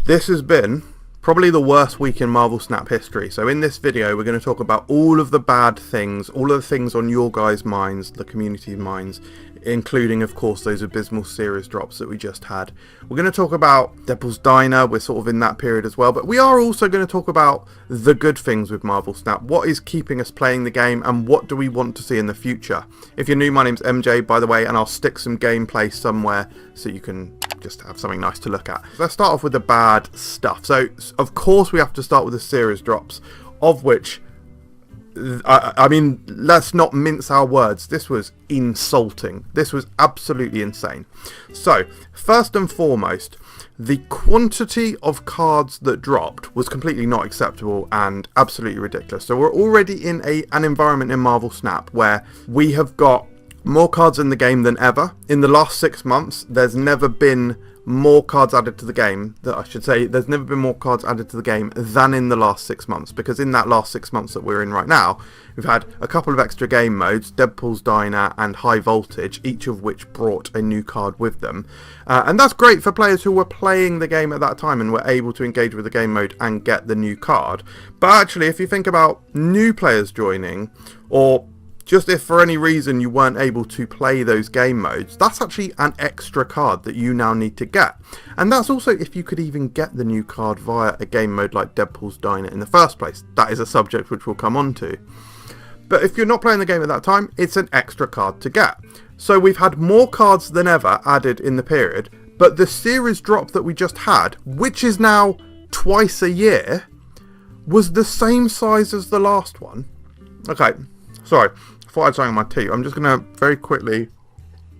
This has been probably the worst week in Marvel Snap history. So in this video, we're going to talk about all of the bad things, all of the things on your guys' minds, the community's minds, including, of course, those abysmal series drops that we just had. We're going to talk about Deadpool's Diner. We're sort of in that period as well. But we are also going to talk about the good things with Marvel Snap. What is keeping us playing the game and what do we want to see in the future? If you're new, my name's MJ, by the way, and I'll stick some gameplay somewhere so you can just have something nice to look at. Let's start off with the bad stuff. So, of course, we have to start with the series drops, of which, I mean, let's not mince our words. This was insulting. This was absolutely insane. So, first and foremost, the quantity of cards that dropped was completely not acceptable and absolutely ridiculous. So we're already in an environment in Marvel Snap where we have got more cards in the game than ever. In the last 6 months, there's never been more cards added to the game. There's never been more cards added to the game than in the last 6 months. Because in that last 6 months that we're in right now, we've had a couple of extra game modes, Deadpool's Diner and High Voltage, each of which brought a new card with them. And that's great for players who were playing the game at that time and were able to engage with the game mode and get the new card. But actually, if you think about new players joining, or just if for any reason you weren't able to play those game modes, that's actually an extra card that you now need to get. And that's also if you could even get the new card via a game mode like Deadpool's Diner in the first place. That is a subject which we'll come on to. But if you're not playing the game at that time, it's an extra card to get. So we've had more cards than ever added in the period, but the series drop that we just had, which is now twice a year, was the same size as the last one. Okay, sorry. I thought I had something on my teeth. I'm just going to very quickly...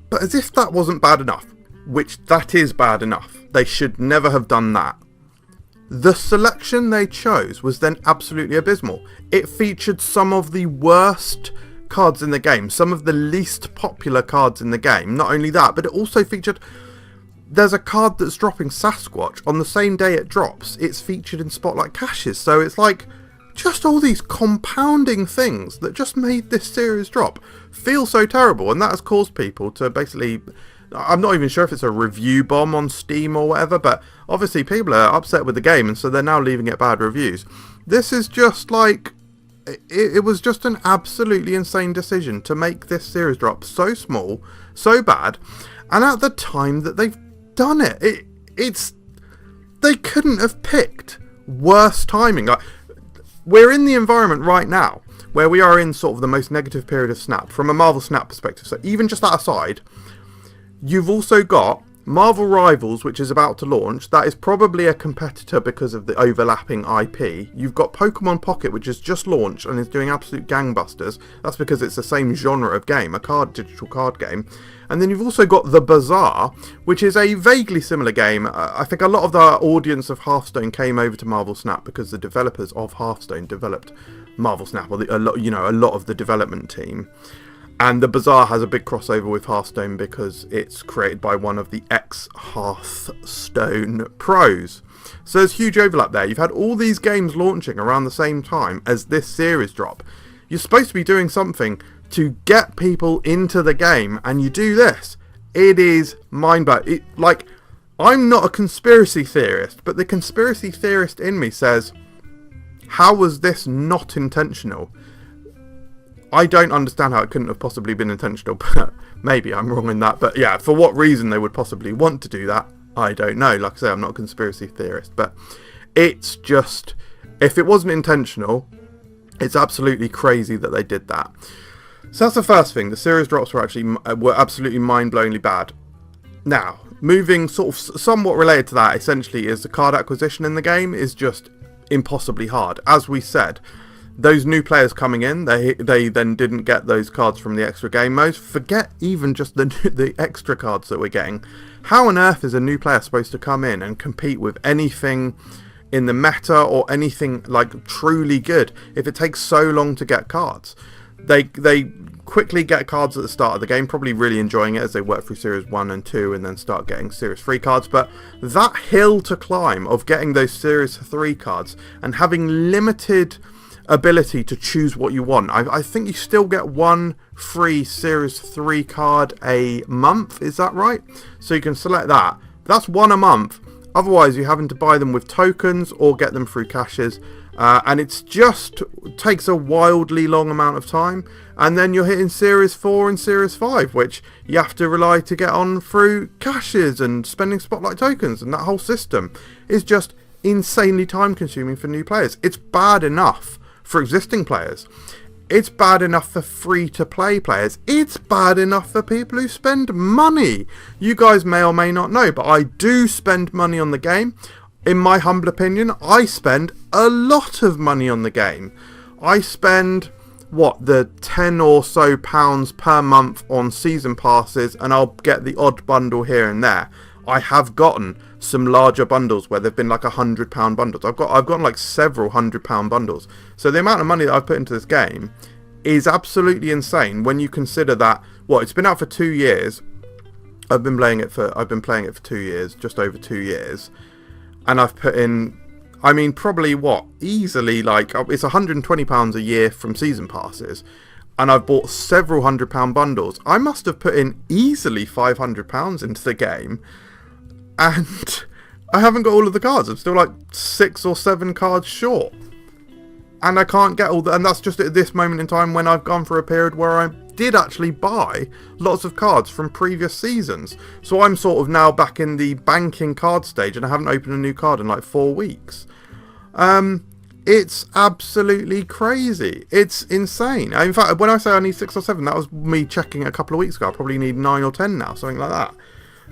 But as if that wasn't bad enough, which that is bad enough. They should never have done that. The selection they chose was then absolutely abysmal. It featured some of the worst cards in the game, some of the least popular cards in the game. Not only that, but it also featured... There's a card that's dropping Sasquatch. On the same day it drops, it's featured in Spotlight Caches. So it's like... just all these compounding things that just made this series drop feel so terrible, and that has caused people to basically, I'm not even sure if it's a review bomb on Steam or whatever, but obviously people are upset with the game and so they're now leaving it bad reviews. This is just like, it was just an absolutely insane decision to make this series drop so small, so bad, and at the time that they've done it, they couldn't have picked worse timing. We're in the environment right now where we are in sort of the most negative period of Snap from a Marvel Snap perspective. So even just that aside, you've also got Marvel Rivals, which is about to launch. That is probably a competitor because of the overlapping IP. You've got Pokemon Pocket, which has just launched and is doing absolute gangbusters. That's because it's the same genre of game, a digital card game. And then you've also got The Bazaar, which is a vaguely similar game. I think a lot of the audience of Hearthstone came over to Marvel Snap because the developers of Hearthstone developed Marvel Snap, or a lot of the development team. And The Bazaar has a big crossover with Hearthstone because it's created by one of the ex-Hearthstone pros. So there's huge overlap there. You've had all these games launching around the same time as this series drop. You're supposed to be doing something to get people into the game, and you do this. It is mind-blowing. Like, I'm not a conspiracy theorist, but the conspiracy theorist in me says, how was this not intentional? I don't understand how it couldn't have possibly been intentional, but maybe I'm wrong in that. But yeah, for what reason they would possibly want to do that, I don't know. Like I say, I'm not a conspiracy theorist, but it's just, if it wasn't intentional, it's absolutely crazy that they did that. So that's the first thing. The series drops were absolutely mind-blowingly bad. Now, moving sort of somewhat related to that, essentially, is the card acquisition in the game is just impossibly hard. As we said, those new players coming in, they then didn't get those cards from the extra game modes. Forget even just the extra cards that we're getting. How on earth is a new player supposed to come in and compete with anything in the meta or anything like truly good if it takes so long to get cards? They quickly get cards at the start of the game, probably really enjoying it as they work through Series 1 and 2 and then start getting Series 3 cards. But that hill to climb of getting those Series 3 cards and having limited ability to choose what you want. I think you still get one free Series 3 card a month, is that right? So you can select that. That's one a month. Otherwise, you're having to buy them with tokens or get them through caches. And it's just takes a wildly long amount of time. And then you're hitting Series 4 and Series 5, which you have to rely to get on through caches and spending Spotlight tokens. And that whole system is just insanely time consuming for new players. It's bad enough for existing players. It's bad enough for free-to-play players. It's bad enough for people who spend money. You guys may or may not know, but I do spend money on the game. In my humble opinion, I spend a lot of money on the game. I spend, the 10 or so pounds per month on season passes, and I'll get the odd bundle here and there. I have gotten some larger bundles where they've been like £100 bundles. I've gotten like several £100 bundles. So the amount of money that I've put into this game is absolutely insane when you consider that it's been out for 2 years. I've been playing it for 2 years, just over 2 years. And I've put in, probably easily it's £120 a year from season passes. And I've bought several £100 bundles. I must have put in easily £500 into the game. And I haven't got all of the cards. I'm still like 6 or 7 cards short. And I can't get all and that's just at this moment in time when I've gone for a period where I did actually buy lots of cards from previous seasons. So I'm sort of now back in the banking card stage and I haven't opened a new card in like 4 weeks. It's absolutely crazy. It's insane. In fact, when I say I need 6 or 7, that was me checking a couple of weeks ago. I probably need 9 or 10 now, something like that.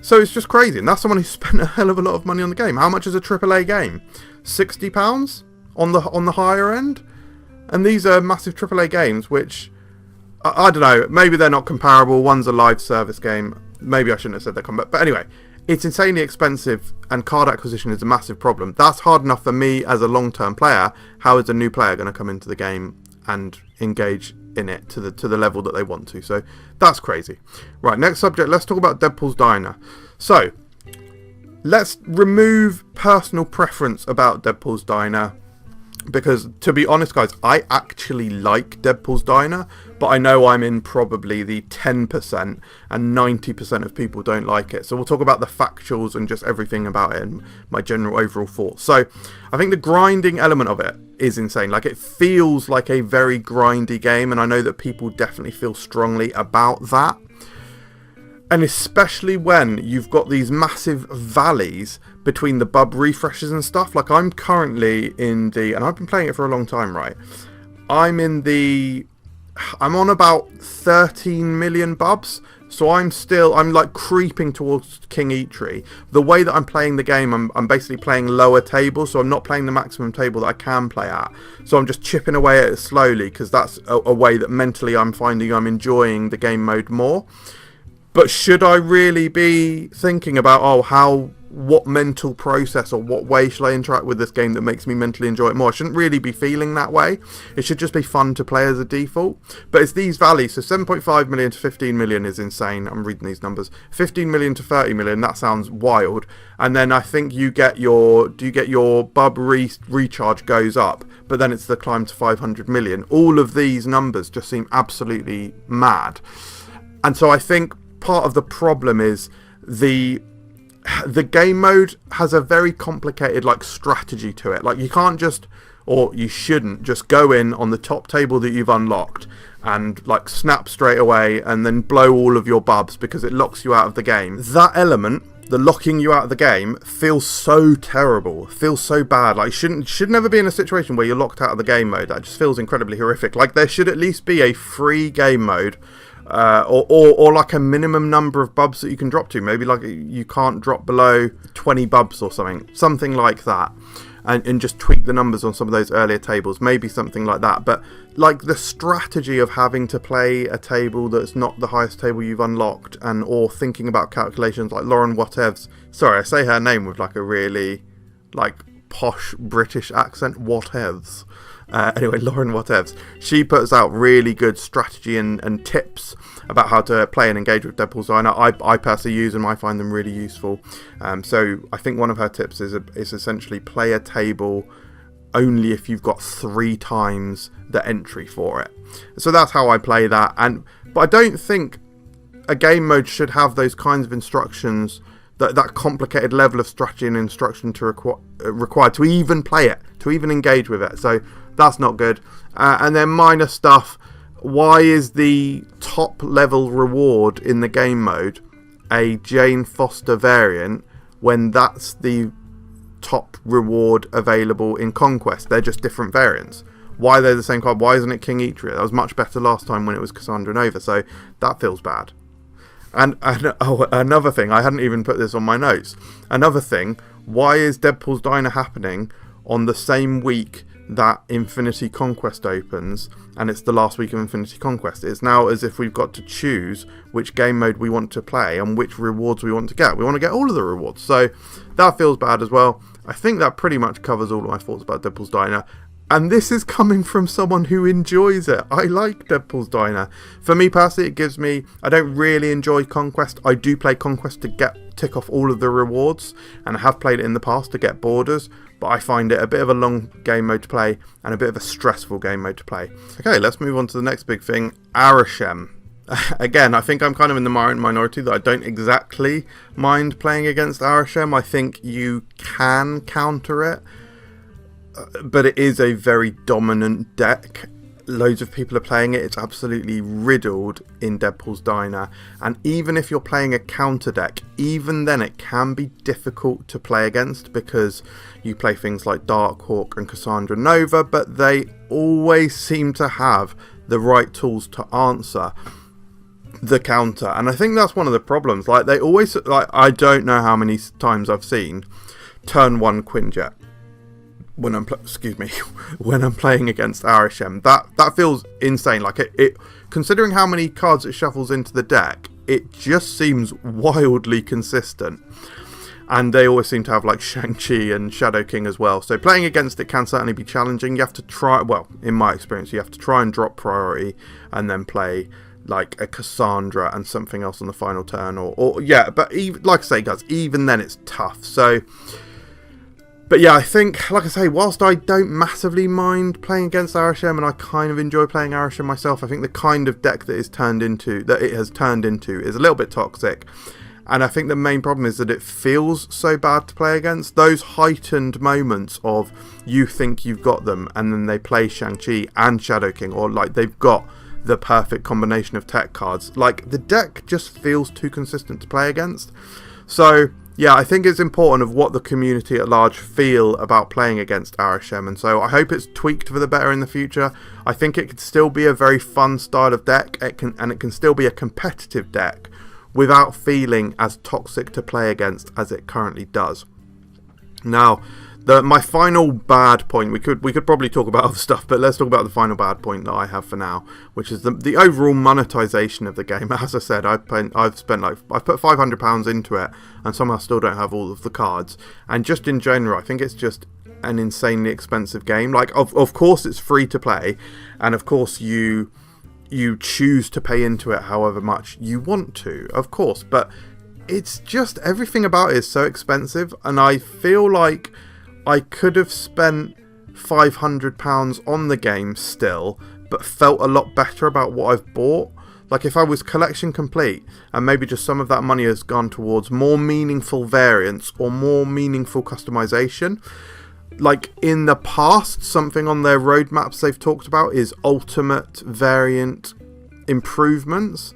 So it's just crazy, and that's someone who spent a hell of a lot of money on the game. How much is a AAA game? £60 on the higher end? And these are massive AAA games, which, I don't know, maybe they're not comparable. One's a live service game. Maybe I shouldn't have said that. But anyway, it's insanely expensive, and card acquisition is a massive problem. That's hard enough for me as a long-term player. How is a new player going to come into the game and engage in it to the level that they want to? So that's crazy. Right, next subject, let's talk about Deadpool's Diner. So let's remove personal preference about Deadpool's Diner, because to be honest guys, I actually like Deadpool's Diner, but I know I'm in probably the 10% and 90% of people don't like it. So we'll talk about the factuals and just everything about it and my general overall thoughts. So I think the grinding element of it is insane. Like, it feels like a very grindy game, and I know that people definitely feel strongly about that. And especially when you've got these massive valleys between the bub refreshes and stuff. Like, I'm currently in the, and I've been playing it for a long time, right? I'm on about 13 million bubs. So I'm like creeping towards King Eatry. The way that I'm playing the game, I'm basically playing lower tables, so I'm not playing the maximum table that I can play at. So I'm just chipping away at it slowly, because that's a way that mentally I'm finding I'm enjoying the game mode more. But should I really be thinking about, what mental process or what way should I interact with this game that makes me mentally enjoy it more? I shouldn't really be feeling that way. It should just be fun to play as a default. But it's these valleys. So 7.5 million to 15 million is insane. I'm reading these numbers. 15 million to 30 million, that sounds wild. And then I think you get your bub recharge goes up, but then it's the climb to 500 million. All of these numbers just seem absolutely mad. And so I think part of the problem is the game mode has a very complicated strategy to it. Like, you can't just, or you shouldn't just go in on the top table that you've unlocked and snap straight away and then blow all of your bubs because it locks you out of the game. That element, the locking you out of the game, feels so terrible, feels so bad. Like, should never be in a situation where you're locked out of the game mode. That just feels incredibly horrific. Like, there should at least be a free game mode, or like a minimum number of bubs that you can drop to. Maybe you can't drop below 20 bubs or something like that, and just tweak the numbers on some of those earlier tables. Maybe something like that. But the strategy of having to play a table that's not the highest table you've unlocked, or thinking about calculations like Lauren Whatevs. Sorry, I say her name with a really posh British accent. Whatevs. Anyway, Lauren Whatevs, she puts out really good strategy and tips about how to play and engage with Deadpool's Diner. I personally use them. I find them really useful. So I think one of her tips is essentially play a table only if you've got 3 times the entry for it. So that's how I play that. But I don't think a game mode should have those kinds of instructions that complicated level of strategy and instruction to required to even play it, to even engage with it. So that's not good. And then minor stuff. Why is the top level reward in the game mode a Jane Foster variant when that's the top reward available in Conquest? They're just different variants. Why are they the same card? Why isn't it King Etria? That was much better last time when it was Cassandra Nova, so that feels bad. And another thing, I hadn't even put this on my notes. Another thing, why is Deadpool's Diner happening on the same week that Infinity Conquest opens, and it's the last week of Infinity Conquest? It's now as if we've got to choose which game mode we want to play and which rewards we want to get. We want to get all of the rewards, so that feels bad as well. I think that pretty much covers all of my thoughts about Deadpool's Diner. And this is coming from someone who enjoys it. I like Deadpool's Diner. For me personally, it gives me... I don't really enjoy Conquest. I do play Conquest to tick off all of the rewards, and I have played it in the past to get borders, but I find it a bit of a long game mode to play and a bit of a stressful game mode to play. Okay, let's move on to the next big thing, Arishem. Again, I think I'm kind of in the minority that I don't exactly mind playing against Arishem. I think you can counter it, but it is a very dominant deck. Loads of people are playing it. It's absolutely riddled in Deadpool's Diner. And even if you're playing a counter deck, even then it can be difficult to play against because you play things like Darkhawk and Cassandra Nova, but they always seem to have the right tools to answer the counter. And I think that's one of the problems. Like, they always... like, I don't know how many times I've seen turn 1 Quinjet when I'm when I'm playing against Arishem. That feels insane. Like, it considering how many cards it shuffles into the deck, it just seems wildly consistent. And they always seem to have like Shang-Chi and Shadow King as well. So playing against it can certainly be challenging. You have to try, well, in my experience, you have to try and drop priority and then play like a Cassandra and something else on the final turn, or yeah, but even, like I say guys, even then it's tough. So but yeah, I think, like I say, whilst I don't massively mind playing against Arishem, and I kind of enjoy playing Arishem myself, I think the kind of deck that it has turned into is a little bit toxic. And I think the main problem is that it feels so bad to play against. Those heightened moments of you think you've got them, and then they play Shang-Chi and Shadow King, or like they've got the perfect combination of tech cards. Like, the deck just feels too consistent to play against. So yeah, I think it's important of what the community at large feel about playing against Arishem, and so I hope it's tweaked for the better in the future. I think it could still be a very fun style of deck, it can still be a competitive deck without feeling as toxic to play against as it currently does. Now, my final bad point, we could probably talk about other stuff, but let's talk about the final bad point that I have for now, which is the overall monetization of the game. As I said, I've put £500 into it, and somehow still don't have all of the cards. And just in general, I think it's just an insanely expensive game. Like, of course it's free to play, and of course you choose to pay into it however much you want to, of course, but it's just, everything about it is so expensive, and I feel like I could have spent £500 on the game still, but felt a lot better about what I've bought. Like, if I was collection complete, and maybe just some of that money has gone towards more meaningful variants or more meaningful customization. Like, in the past, something on their roadmaps they've talked about is ultimate variant improvements.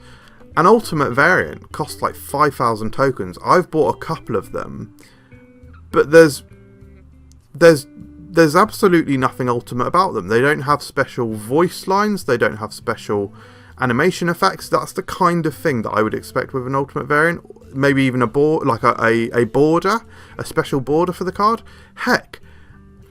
An ultimate variant costs like 5,000 tokens. I've bought a couple of them, but there's absolutely nothing ultimate about them. They don't have special voice lines, they don't have special animation effects. That's the kind of thing that I would expect with an ultimate variant. Maybe even a board, like a border, a special border for the card. Heck,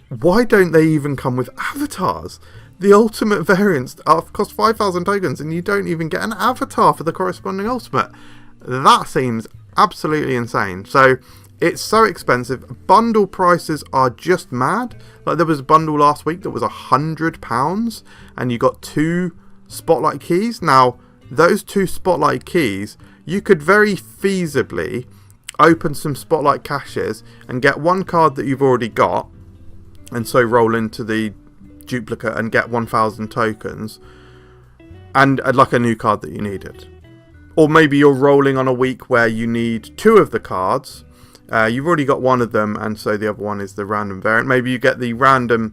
why don't they even come with avatars? The ultimate variants cost 5,000 tokens and you don't even get an avatar for the corresponding ultimate. That seems absolutely insane. So it's so expensive. Bundle prices are just mad. Like, there was a bundle last week that was £100 and you got 2 spotlight keys. Now, those 2 spotlight keys, you could very feasibly open some spotlight caches and get one card that you've already got, and so roll into the duplicate and get 1,000 tokens and like a new card that you needed. or maybe you're rolling on a week where you need 2 of the cards. You've already got one of them, and so the other one is the random variant. Maybe you get the random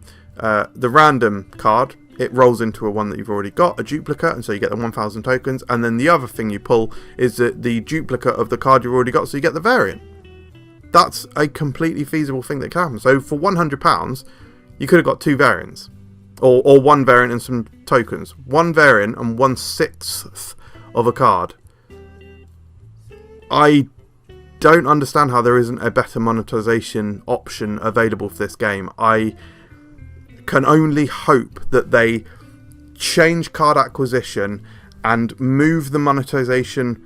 card. It rolls into a one that you've already got, a duplicate, and so you get the 1,000 tokens. And then the other thing you pull is the duplicate of the card you've already got, so you get the variant. That's a completely feasible thing that can happen. So for £100, you could have got 2 variants, or 1 variant and some tokens. 1 variant and 1/6 of a card. I don't understand how there isn't a better monetization option available for this game. I can only hope that they change card acquisition and move the monetization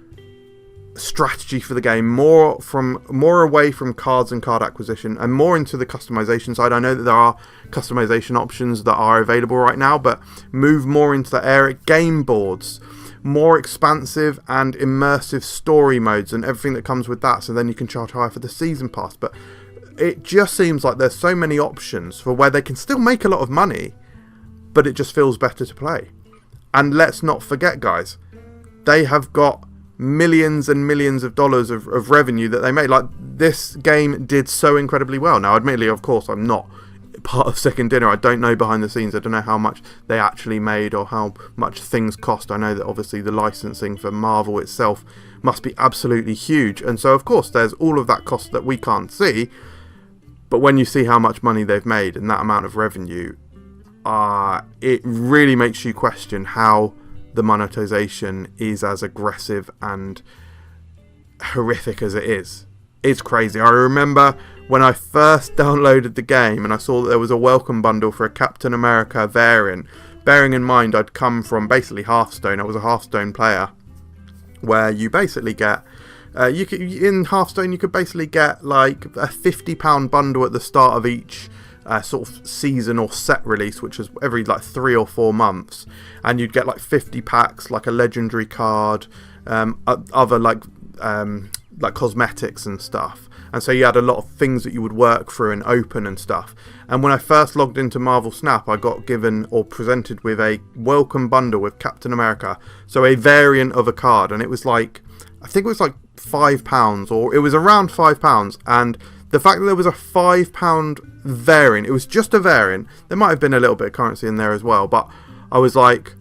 strategy for the game more away from cards and card acquisition and more into the customization side. I know that there are customization options that are available right now, but move more into the area. Game boards, more expansive and immersive story modes and everything that comes with that, so then you can charge higher for the season pass. But it just seems like there's so many options for where they can still make a lot of money, but it just feels better to play. And let's not forget, guys, they have got millions and millions of dollars of revenue that they made. Like, this game did so incredibly well. Now, admittedly, of course, I'm not part of Second Dinner. I don't know behind the scenes. I don't know how much they actually made or how much things cost. I know that obviously the licensing for Marvel itself must be absolutely huge, and so of course there's all of that cost that we can't see. But when you see how much money they've made and that amount of revenue, it really makes you question how the monetization is as aggressive and horrific as it is. It's crazy. I remember when I first downloaded the game and I saw that there was a welcome bundle for a Captain America variant. Bearing in mind I'd come from basically Hearthstone. I was a Hearthstone player, where you basically get in Hearthstone you could basically get like a £50 bundle at the start of each sort of season or set release, which was every like 3 or 4 months, and you'd get like 50 packs, like a legendary card, other like cosmetics and stuff. And so you had a lot of things that you would work through and open and stuff. And when I first logged into Marvel Snap, I got given or presented with a welcome bundle with Captain America, so a variant of a card, and it was like, I think it was like £5, or it was around £5. And the fact that there was a £5 variant, it was just a variant, there might have been a little bit of currency in there as well, but I was like,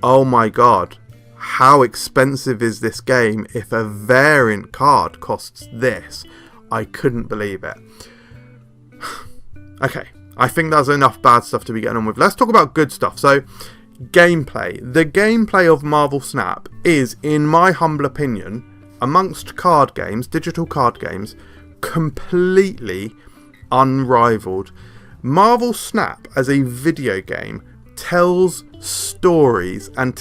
oh my god, how expensive is this game if a variant card costs this? I couldn't believe it. Okay, I think that's enough bad stuff to be getting on with. Let's talk about good stuff. So, gameplay. The gameplay of Marvel Snap is, in my humble opinion, amongst card games, digital card games, completely unrivaled. Marvel Snap as a video game tells stories and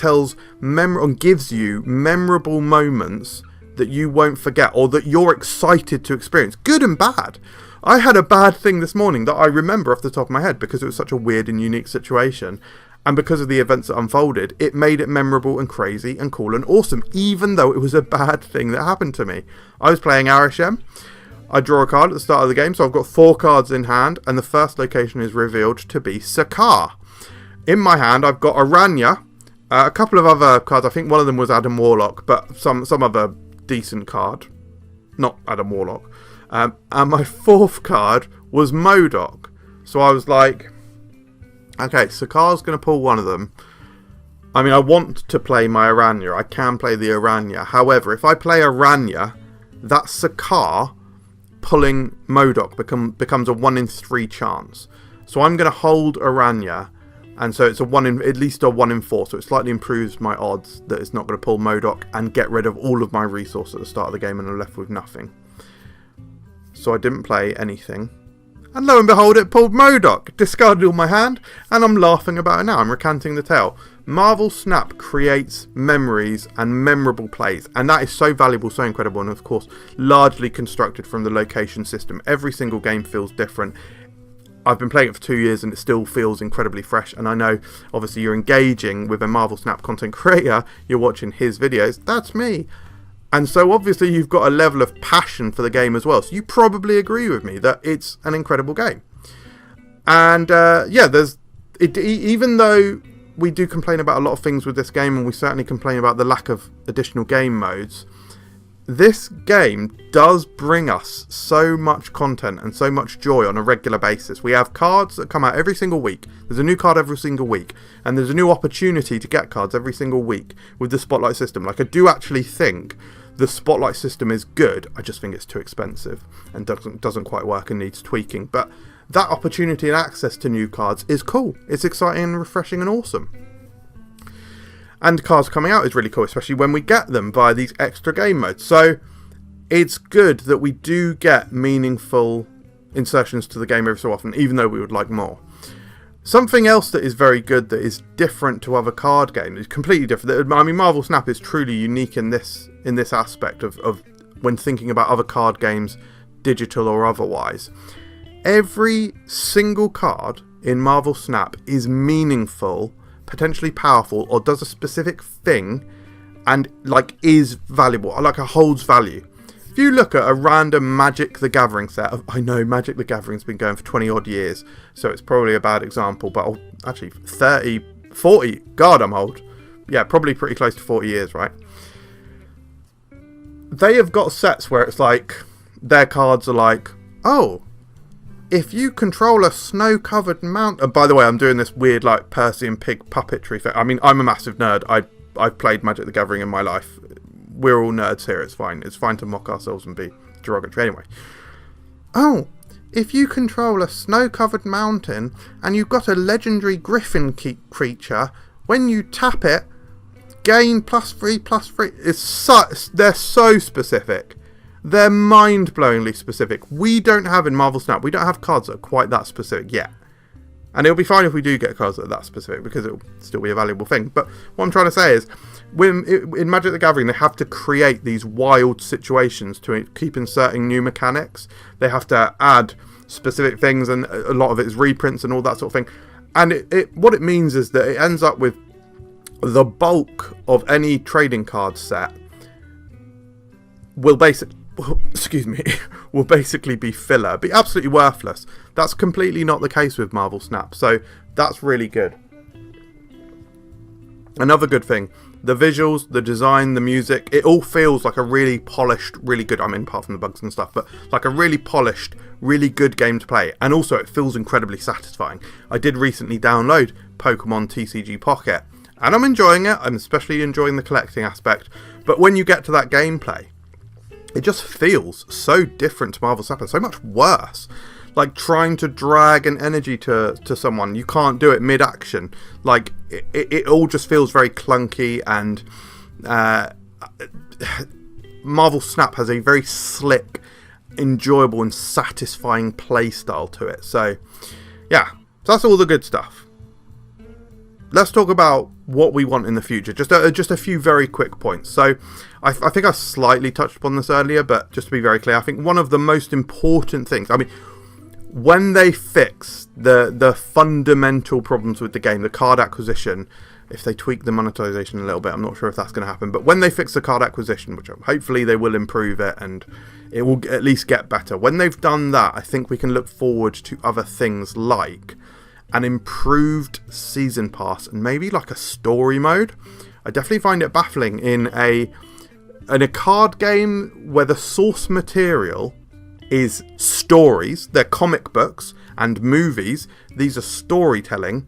gives you memorable moments that you won't forget, or that you're excited to experience, good and bad. I had a bad thing this morning that I remember off the top of my head because it was such a weird and unique situation, and because of the events that unfolded, it made it memorable and crazy and cool and awesome, even though it was a bad thing that happened to me. I was playing Arishem. I draw a card at the start of the game, so I've got 4 cards in hand, and the first location is revealed to be Sakaar. In my hand, I've got Aranya, a couple of other cards. I think one of them was Adam Warlock, but some other decent card. Not Adam Warlock. And my 4th card was MODOK. So I was like, okay, Sakaar's going to pull one of them. I mean, I want to play my Aranya. I can play the Aranya. However, if I play Aranya, that Sakaar pulling MODOK becomes a 1 in 3 chance. So I'm going to hold Aranya, and so it's at least a 1 in 4. So it slightly improves my odds that it's not going to pull MODOK and get rid of all of my resources at the start of the game, and I'm left with nothing. So I didn't play anything. And lo and behold, it pulled MODOK, discarded all my hand, and I'm laughing about it now. I'm recanting the tale. Marvel Snap creates memories and memorable plays, and that is so valuable, so incredible, and of course, largely constructed from the location system. Every single game feels different. I've been playing it for 2 years and it still feels incredibly fresh, and I know obviously you're engaging with a Marvel Snap content creator, you're watching his videos, that's me. And so obviously you've got a level of passion for the game as well, so you probably agree with me that it's an incredible game. And yeah, even though we do complain about a lot of things with this game, and we certainly complain about the lack of additional game modes, this game does bring us so much content and so much joy on a regular basis. We have cards that come out every single week. There's a new card every single week, and there's a new opportunity to get cards every single week with the Spotlight system. Like, I do actually think the Spotlight system is good. I just think it's too expensive and doesn't quite work and needs tweaking. But that opportunity and access to new cards is cool. It's exciting and refreshing and awesome. And cards coming out is really cool, especially when we get them via these extra game modes. So it's good that we do get meaningful insertions to the game every so often, even though we would like more. Something else that is very good, that is different to other card games, is completely different. I mean, Marvel Snap is truly unique in this aspect of when thinking about other card games, digital or otherwise. Every single card in Marvel Snap is meaningful, potentially powerful, or does a specific thing and like is valuable, like it holds value. If you look at a random Magic the Gathering set, I know Magic the Gathering's been going for 20 odd years, so it's probably a bad example, but actually 30, 40, God, I'm old. Yeah, probably pretty close to 40 years, right? They have got sets where it's like, their cards are like, oh, if you control a snow-covered mountain... By the way, I'm doing this weird, like, Percy and Pig puppetry thing. I mean, I'm a massive nerd. I've played Magic the Gathering in my life. We're all nerds here. It's fine. It's fine to mock ourselves and be derogatory. Anyway. Oh, if you control a snow-covered mountain and you've got a legendary griffin creature, when you tap it, gain +3/+3. They're so specific. They're mind-blowingly specific. We don't have in Marvel Snap, we don't have cards that are quite that specific yet. And it'll be fine if we do get cards that are that specific, because it'll still be a valuable thing. But what I'm trying to say is, in Magic the Gathering, they have to create these wild situations to keep inserting new mechanics. They have to add specific things, and a lot of it is reprints and all that sort of thing. And what it means is that it ends up with the bulk of any trading card set will basically be filler, be absolutely worthless. That's completely not the case with Marvel Snap, so that's really good. Another good thing, the visuals, the design, the music, it all feels like a really polished, really good, I mean, apart from the bugs and stuff, but like a really polished, really good game to play. And also it feels incredibly satisfying. I did recently download Pokemon TCG Pocket, and I'm enjoying it. I'm especially enjoying the collecting aspect. But when you get to that gameplay, it just feels so different to Marvel Snap and so much worse. Like trying to drag an energy to someone, you can't do it mid-action. Like it all just feels very clunky, and Marvel Snap has a very slick, enjoyable and satisfying play style to it. So yeah, that's all the good stuff. Let's talk about what we want in the future. Just a few very quick points. So I think I slightly touched upon this earlier, but just to be very clear, I think one of the most important things, I mean, when they fix the fundamental problems with the game, the card acquisition, if they tweak the monetization a little bit, I'm not sure if that's going to happen, but when they fix the card acquisition, which hopefully they will improve it and it will at least get better. When they've done that, I think we can look forward to other things like an improved season pass and maybe like a story mode. I definitely find it baffling in a card game where the source material is stories, they're comic books and movies, these are storytelling,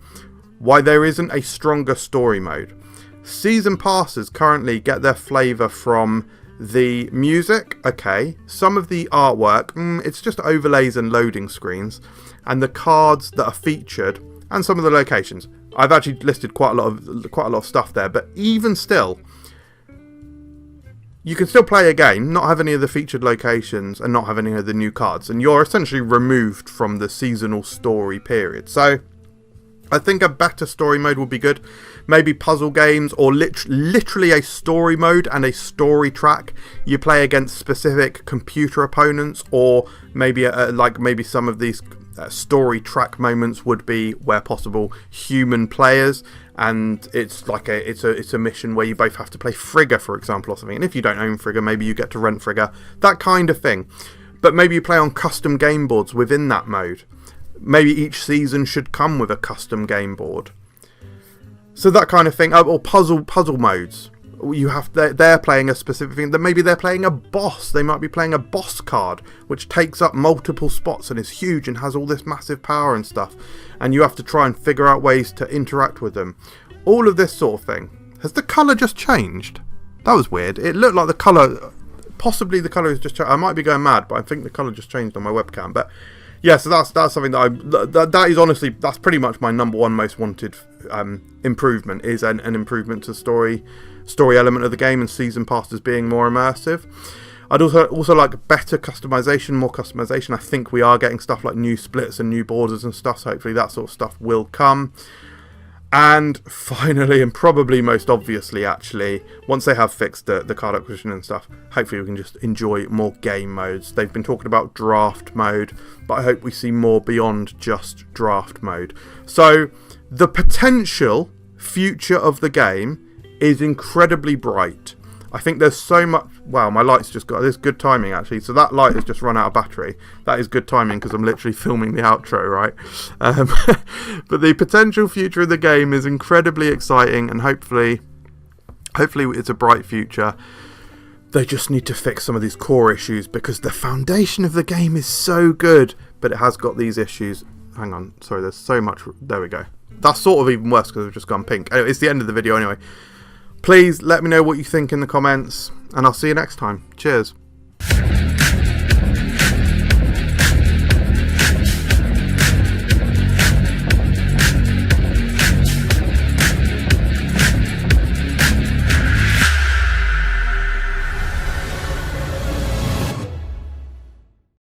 why there isn't a stronger story mode. Season passes currently get their flavour from the music, okay, some of the artwork, it's just overlays and loading screens, and the cards that are featured, and some of the locations. I've actually listed quite a lot of stuff there, but even still, you can still play a game, not have any of the featured locations, and not have any of the new cards, and you're essentially removed from the seasonal story period. So I think a better story mode would be good. Maybe puzzle games, or literally a story mode and a story track. You play against specific computer opponents, or maybe maybe some of these story track moments would be, where possible, human players, and it's like it's a mission where you both have to play Frigga, for example, or something. And if you don't own Frigga, maybe you get to rent Frigga, that kind of thing. But maybe you play on custom game boards within that mode. Maybe each season should come with a custom game board. So that kind of thing, or puzzle modes. You have they're playing a specific thing. That maybe they're playing a boss. They might be playing a boss card, which takes up multiple spots and is huge and has all this massive power and stuff. And you have to try and figure out ways to interact with them. All of this sort of thing. Has the colour just changed? That was weird. It looked like the colour, possibly the colour has just changed. I might be going mad, but I think the colour just changed on my webcam. But yeah, so that's something that that is honestly, that's pretty much my number one most wanted improvement, is an improvement to story element of the game, and season passes being more immersive. I'd also like better customization, more customization. I think we are getting stuff like new splits and new borders and stuff, so hopefully that sort of stuff will come. And finally, and probably most obviously actually, once they have fixed the card acquisition and stuff, hopefully we can just enjoy more game modes. They've been talking about draft mode, but I hope we see more beyond just draft mode. So the potential future of the game is incredibly bright. I think there's so much. Wow, my light's just got this. Good timing actually. So that light has just run out of battery. That is good timing because I'm literally filming the outro, right? But the potential future of the game is incredibly exciting, and hopefully it's a bright future. They just need to fix some of these core issues, because the foundation of the game is so good, but it has got these issues. Hang on, sorry, there's so much. There we go. That's sort of even worse because I've just gone pink. Anyway, it's the end of the video anyway. Please let me know what you think in the comments, and I'll see you next time. Cheers.